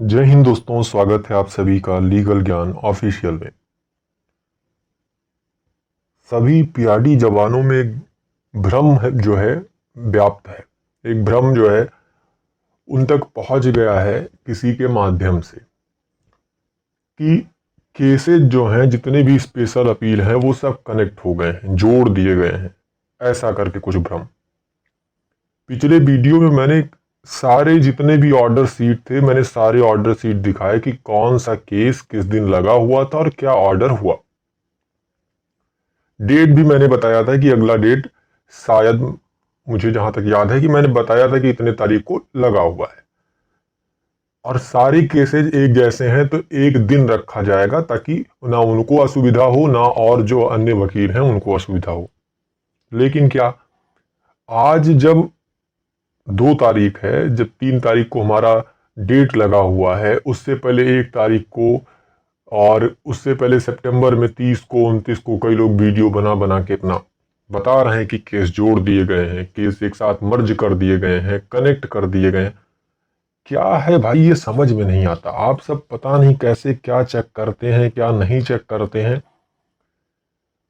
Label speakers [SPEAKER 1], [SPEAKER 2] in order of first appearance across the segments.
[SPEAKER 1] जय हिंद दोस्तों, स्वागत है आप सभी का लीगल ज्ञान ऑफिशियल में। सभी पीआरडी जवानों में एक भ्रम जो है व्याप्त है। एक भ्रम जो है उन तक पहुंच गया है किसी के माध्यम से कि केसेस जो हैं, जितने भी स्पेशल अपील हैं, वो सब कनेक्ट हो गए हैं, जोड़ दिए गए हैं, ऐसा करके कुछ भ्रम। पिछले वीडियो में मैंने सारे जितने भी ऑर्डर सीट थे, मैंने सारे ऑर्डर सीट दिखाए कि कौन सा केस किस दिन लगा हुआ था और क्या ऑर्डर हुआ। डेट भी मैंने बताया था कि अगला डेट शायद, मुझे जहां तक याद है कि मैंने बताया था कि इतने तारीख को लगा हुआ है। और सारे केसेज एक जैसे हैं तो एक दिन रखा जाएगा ताकि ना उनको असुविधा हो, ना और जो अन्य वकील हैं उनको असुविधा हो। लेकिन क्या, आज जब 2 तारीख है, जब 3 तारीख को हमारा डेट लगा हुआ है, उससे पहले 1 तारीख को, और उससे पहले सितंबर में 30 को 29 को कई लोग वीडियो बना बना के अपना बता रहे हैं कि केस जोड़ दिए गए हैं, केस एक साथ मर्ज कर दिए गए हैं, कनेक्ट कर दिए गए हैं। क्या है भाई, ये समझ में नहीं आता। आप सब पता नहीं कैसे क्या चेक करते हैं, क्या नहीं चेक करते हैं।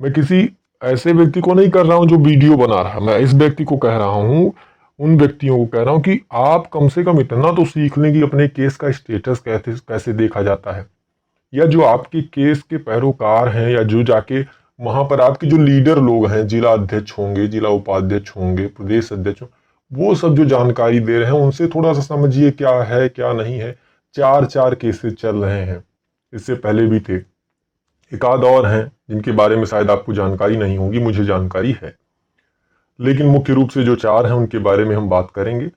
[SPEAKER 1] मैं किसी ऐसे व्यक्ति को नहीं कर रहा हूं जो वीडियो बना रहा है, मैं इस व्यक्ति को कह रहा हूं, उन व्यक्तियों को कह रहा हूं कि आप कम से कम इतना तो सीख लें कि अपने केस का स्टेटस कैसे कैसे देखा जाता है। या जो आपके केस के पैरोकार हैं, या जो जाके वहां पर आपके जो लीडर लोग हैं, जिला अध्यक्ष होंगे, जिला उपाध्यक्ष होंगे, प्रदेश अध्यक्ष होंगे, वो सब जो जानकारी दे रहे हैं उनसे थोड़ा सा समझिए क्या है क्या नहीं है। 4-4 केसेस चल रहे हैं, इससे पहले भी थे। एक आध और हैं जिनके बारे में शायद आपको जानकारी नहीं होगी, मुझे जानकारी है। लेकिन मुख्य रूप से जो 4 हैं उनके बारे में हम बात करेंगे,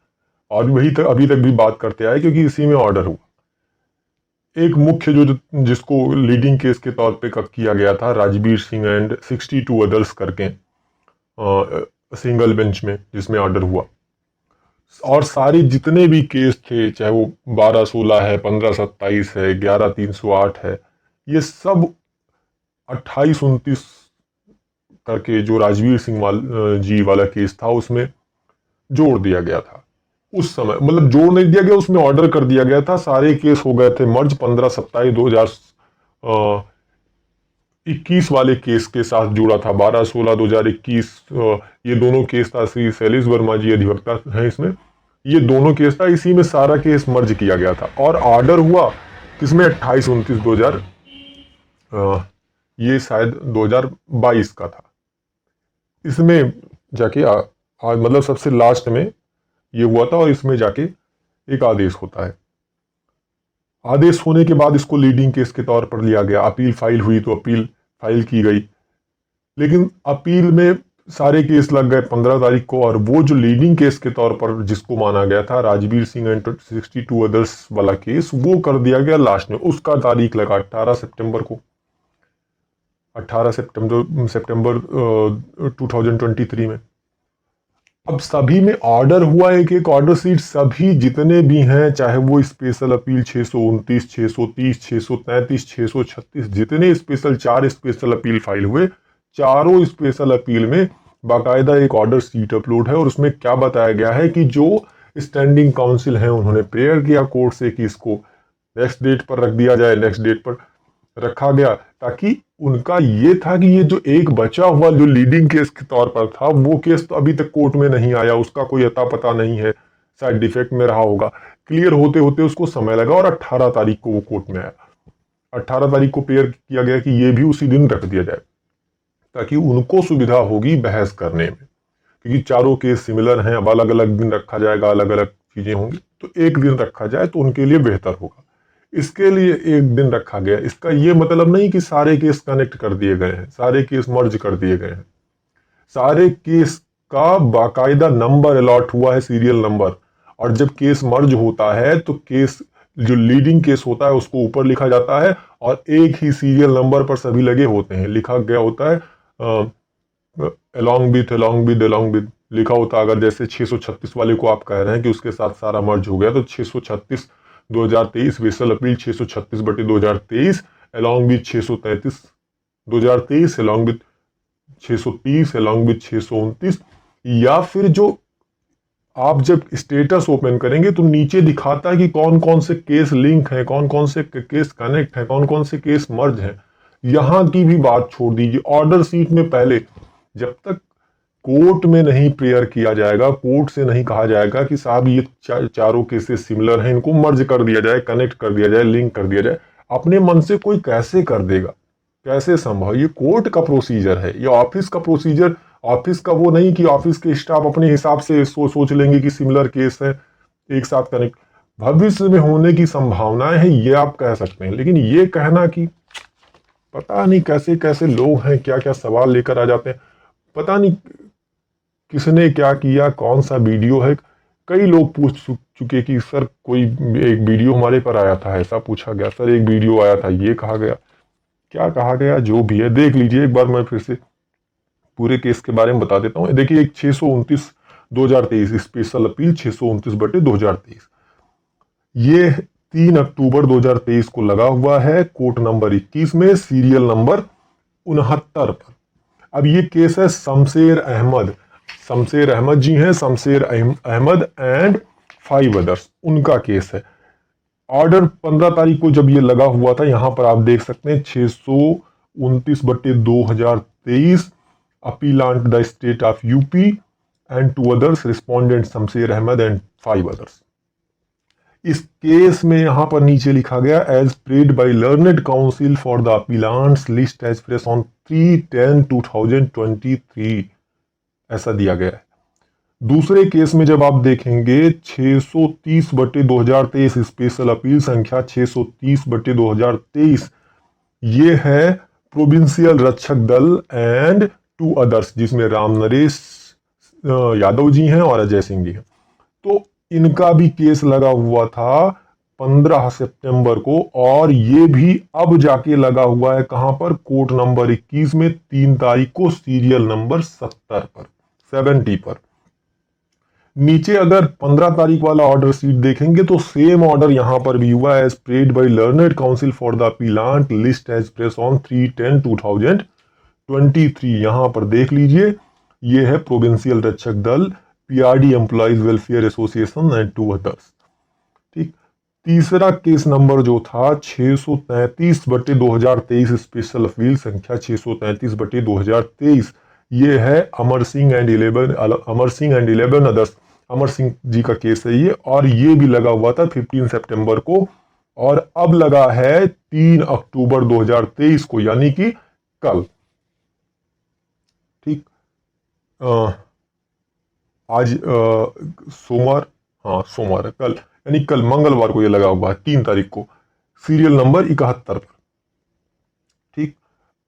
[SPEAKER 1] और वही तक अभी तक भी बात करते आए क्योंकि इसी में ऑर्डर हुआ। एक मुख्य जिसको लीडिंग केस के तौर पे किया गया था, राजवीर सिंह एंड 62 अदर्स करके, सिंगल बेंच में जिसमें ऑर्डर हुआ। और सारे जितने भी केस थे, चाहे वो 12-16 है, 15-27 है, 11-308 है, ये सब 28-29 करके जो राजवीर सिंह जी वाला केस था उसमें जोड़ दिया गया था। उस समय मतलब जोड़ नहीं दिया गया, उसमें ऑर्डर कर दिया गया था। सारे केस हो गए थे मर्ज 15-27-2021 वाले केस के साथ जुड़ा था। 12-16-2021 ये दोनों केस था। श्री शैलेश वर्मा जी अधिवक्ता हैं इसमें। ये दोनों केस था, इसी में सारा केस मर्ज किया गया था और ऑर्डर हुआ किसमें, 28-29-2000, ये शायद 2022 का था। इसमें जाके मतलब सबसे लास्ट में ये हुआ था, और इसमें जाके एक आदेश होता है। आदेश होने के बाद इसको लीडिंग केस के तौर पर लिया गया। अपील फाइल हुई तो अपील फाइल की गई, लेकिन अपील में सारे केस लग गए 15 तारीख को, और वो जो लीडिंग केस के तौर पर जिसको माना गया था, राजवीर सिंह एंड 62 अदर्स वाला केस, वो कर दिया गया लास्ट में। उसका तारीख लगा 18 सितंबर को। 18 सितंबर 2023 में। अब सभी में ऑर्डर हुआ, एक एक ऑर्डर सीट सभी जितने भी हैं, चाहे वो स्पेशल अपील 629, 630, 633, 636, जितने स्पेशल 4 स्पेशल अपील फाइल हुए, चारों स्पेशल अपील में बाकायदा एक ऑर्डर सीट अपलोड है। और उसमें क्या बताया गया है कि जो स्टैंडिंग काउंसिल हैं उन्होंने प्रेयर किया कोर्ट से कि इसको नेक्स्ट डेट पर रख दिया जाए। नेक्स्ट डेट पर रखा गया ताकि उनका ये था कि ये जो एक बचा हुआ जो लीडिंग केस के तौर पर था, वो केस तो अभी तक कोर्ट में नहीं आया, उसका कोई अता पता नहीं है, शायद डिफेक्ट में रहा होगा। क्लियर होते होते उसको समय लगा और 18 तारीख को वो कोर्ट में आया। 18 तारीख को प्रेयर किया गया कि ये भी उसी दिन रख दिया जाए ताकि उनको सुविधा होगी बहस करने में, क्योंकि चारों केस सिमिलर हैं। अब अलग अलग दिन रखा जाएगा, अलग अलग चीजें होंगी, तो एक दिन रखा जाए तो उनके लिए बेहतर होगा। इसके लिए एक दिन रखा गया। इसका ये मतलब नहीं कि सारे केस कनेक्ट कर दिए गए हैं, सारे केस मर्ज कर दिए गए हैं। सारे केस का बाकायदा नंबर अलॉट हुआ है, सीरियल नंबर। और जब केस मर्ज होता है तो केस जो लीडिंग केस होता है उसको ऊपर लिखा जाता है, और एक ही सीरियल नंबर पर सभी लगे होते हैं। लिखा गया होता है along with लिखा होता है। अगर जैसे 636 वाले को आप कह रहे हैं कि उसके साथ सारा मर्ज हो गया, तो 636 2023 special appeal 636/2023 along with 633 2023 along with 630 along with 629, या फिर जो आप जब स्टेटस ओपन करेंगे तो नीचे दिखाता है कि कौन कौन से केस लिंक हैं, कौन कौन से केस कनेक्ट हैं, कौन कौन से केस मर्ज हैं। यहां की भी बात छोड़ दीजिए, ऑर्डर सीट में पहले जब तक कोर्ट में नहीं प्रेयर किया जाएगा, कोर्ट से नहीं कहा जाएगा कि साहब ये चारों केसेस सिमिलर हैं, इनको मर्ज कर दिया जाए, कनेक्ट कर दिया जाए, लिंक कर दिया जाए, अपने मन से कोई कैसे कर देगा, कैसे संभव? ये कोर्ट का प्रोसीजर है, ये ऑफिस का प्रोसीजर, ऑफिस का वो नहीं कि ऑफिस के स्टाफ अपने हिसाब से सोच लेंगे कि सिमिलर केस है एक साथ कनेक्ट। भविष्य में होने की संभावनाएं हैं ये आप कह सकते हैं, लेकिन ये कहना कि पता नहीं कैसे कैसे लोग हैं, क्या क्या सवाल लेकर आ जाते हैं, पता नहीं किसने क्या किया, कौन सा वीडियो है। कई लोग पूछ चुके कि सर कोई एक वीडियो हमारे पर आया था, ऐसा पूछा गया, सर एक वीडियो आया था, ये कहा गया, क्या कहा गया, जो भी है देख लीजिए एक बार। मैं फिर से पूरे केस के बारे में बता देता हूँ। देखिए, एक 629/2023 स्पेशल अपील 629/2023, ये 3 अक्टूबर 2023 को लगा हुआ है कोर्ट नंबर 21 में, सीरियल नंबर 69 पर। अब ये केस है शमशेर अहमद जी हैं, शमशेर अहमद एंड 5 अदर्स, उनका केस है। ऑर्डर 15 तारीख को जब ये लगा हुआ था, यहां पर आप देख सकते हैं 629/2023, appellant the state of UP and 2 others, respondent Shamsher Ahmed and 5 others. इस केस में यहां पर नीचे लिखा गया, as prayed by learned counsel for the appellants list as fresh on 3/10/2023, ऐसा दिया गया है। दूसरे केस में जब आप देखेंगे 630/2023 स्पेशल अपील संख्या 630/2023, ये है प्रोविंशियल रक्षक दल एंड 2 अदर्स, जिसमें राम नरेश यादव जी हैं और अजय सिंह जी हैं। तो इनका भी केस लगा हुआ था 15 सितंबर को, और ये भी अब जाके लगा हुआ है कहां पर, कोर्ट नंबर 21 में 3 तारीख को, सीरियल नंबर 70 पर। नीचे अगर 15 तारीख वाला ऑर्डर सीट देखेंगे तो सेम ऑर्डर यहां पर भी हुआ, as prayed by learned counsel for the appellant list as press on 3/10/2023। यहां पर देख लीजिए, ये है प्रोविंशियल रक्षक दल, PRD employees welfare association and 2 others. ठीक, तीसरा केस नंबर जो था 633/2023 स्पेशल अपील संख्या 633/2023, ये है अमर सिंह एंड 11 अदर्स, अमर सिंह जी का केस है ये, और ये भी लगा हुआ था 15 सितंबर को, और अब लगा है 3 अक्टूबर 2023 को, यानी कि कल। ठीक, आज सोमवार, हाँ सोमवार है, कल यानी कल मंगलवार को ये लगा हुआ है 3 तारीख को, सीरियल नंबर 71 पर। ठीक,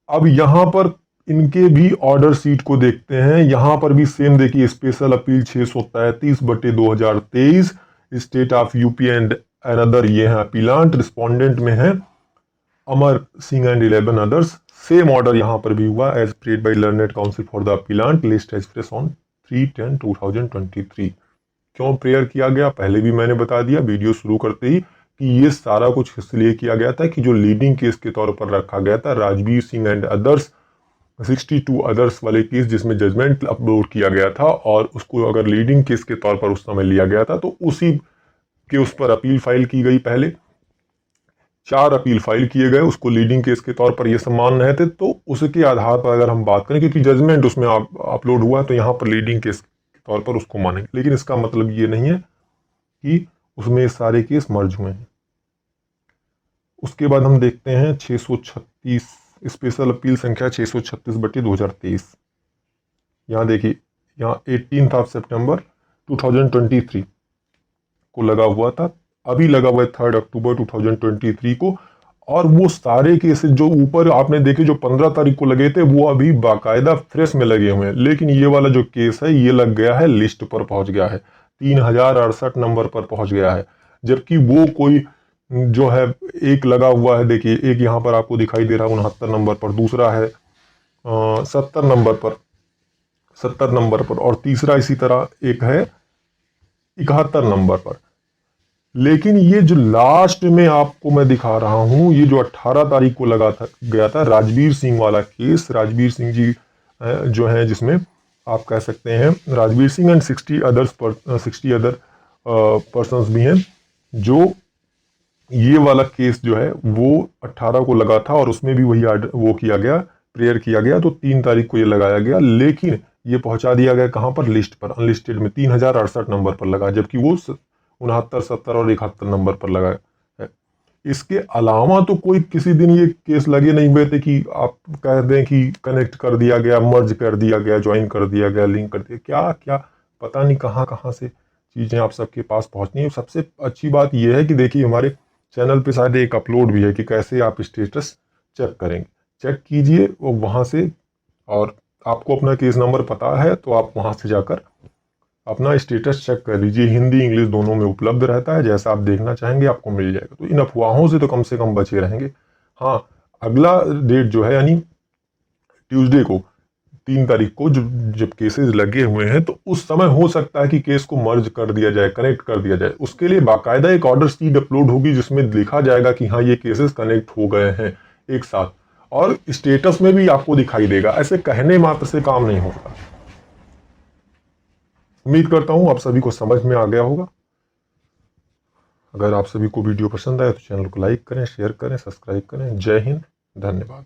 [SPEAKER 1] अब यहां पर इनके भी ऑर्डर सीट को देखते हैं। यहां पर भी सेम देखिए, special appeal 633/2023, state of UP and another, ये है अपीलांट, रिस्पोंडेंट में है Amar Singh and 11 others. Same order यहां पर भी हुआ, as prayed by learned counsel for the appellant list as fresh on 3/10/2023। क्यों प्रेयर किया गया, पहले भी मैंने बता दिया वीडियो शुरू करते ही, कि ये सारा कुछ इसलिए किया गया था कि जो लीडिंग केस के तौर पर रखा गया था, Rajveer Singh and others 62 others वाले केस, जिसमें जजमेंट अपलोड किया गया था, और उसको अगर लीडिंग केस के तौर पर उस समय लिया गया था, तो उसी के उस पर अपील फाइल की गई। पहले 4 अपील फाइल किए गए, उसको लीडिंग केस के तौर पर ये सब मान रहे थे, तो उसके आधार पर अगर हम बात करें, क्योंकि जजमेंट उसमें अपलोड हुआ, तो यहाँ पर लीडिंग केस के तौर पर उसको मानेंगे, लेकिन इसका मतलब ये नहीं है कि उसमें सारे केस मर्ज हुए हैं। उसके बाद हम देखते हैं 636 स्पेशल अपील संख्या 636/2023। यहाँ देखिए, यहाँ 18 सितंबर 2023 को लगा हुआ था, अभी लगा हुआ है 3 अक्टूबर 2023 को, और वो सारे केसेस जो ऊपर आपने देखे जो 15 तारीख को लगे थे, वो अभी बाकायदा फ्रेश में लगे हुए हैं। लेकिन ये वाला जो केस है, ये लग गया है, लिस्ट पर पहुंच गया है, 3068 नंबर पर पहुंच गया है, जबकि वो कोई जो है एक लगा हुआ है, देखिए एक यहाँ पर आपको दिखाई दे रहा है 69 नंबर पर, दूसरा है 70 नंबर पर, और तीसरा इसी तरह एक है 71 नंबर पर। लेकिन ये जो लास्ट में आपको मैं दिखा रहा हूं, ये जो 18 तारीख को गया था राजवीर सिंह वाला केस, राजवीर सिंह जी जो है, जिसमें आप कह सकते हैं Rajveer Singh and 60 other persons भी हैं, जो ये वाला केस जो है वो 18 को लगा था और उसमें भी वही वो किया गया, प्रेयर किया गया, तो 3 तारीख को ये लगाया गया, लेकिन ये पहुंचा दिया गया कहाँ पर, लिस्ट पर, अनलिस्टेड में 3068 नंबर पर लगा, जबकि वो 69, 70 और 71 नंबर पर लगा है। इसके अलावा तो कोई किसी दिन ये केस लगे नहीं हुए थे कि आप कह दें कि कनेक्ट कर दिया गया, मर्ज कर दिया गया, ज्वाइन कर दिया गया, लिंक कर दिया, क्या क्या पता नहीं कहाँ कहाँ से चीज़ें आप सबके पास पहुंचनी है। सबसे अच्छी बात यह है कि देखिए हमारे चैनल पे शायद एक अपलोड भी है कि कैसे आप स्टेटस चेक करेंगे। चेक कीजिए वो वहाँ से, और आपको अपना केस नंबर पता है तो आप वहाँ से जाकर अपना स्टेटस चेक कर लीजिए। हिंदी इंग्लिश दोनों में उपलब्ध रहता है, जैसा आप देखना चाहेंगे आपको मिल जाएगा। तो इन अफवाहों से तो कम से कम बचे रहेंगे। हाँ, अगला डेट जो है यानी ट्यूसडे को 3 तारीख को जब केसेस लगे हुए हैं, तो उस समय हो सकता है कि केस को मर्ज कर दिया जाए, कनेक्ट कर दिया जाए। उसके लिए बाकायदा एक ऑर्डर शीट अपलोड होगी जिसमें लिखा जाएगा कि हाँ ये केसेस कनेक्ट हो गए हैं एक साथ, और स्टेटस में भी आपको दिखाई देगा। ऐसे कहने मात्र से काम नहीं होता। उम्मीद करता हूं आप सभी को समझ में आ गया होगा। अगर आप सभी को वीडियो पसंद आए तो चैनल को लाइक करें, शेयर करें, सब्सक्राइब करें। जय हिंद, धन्यवाद।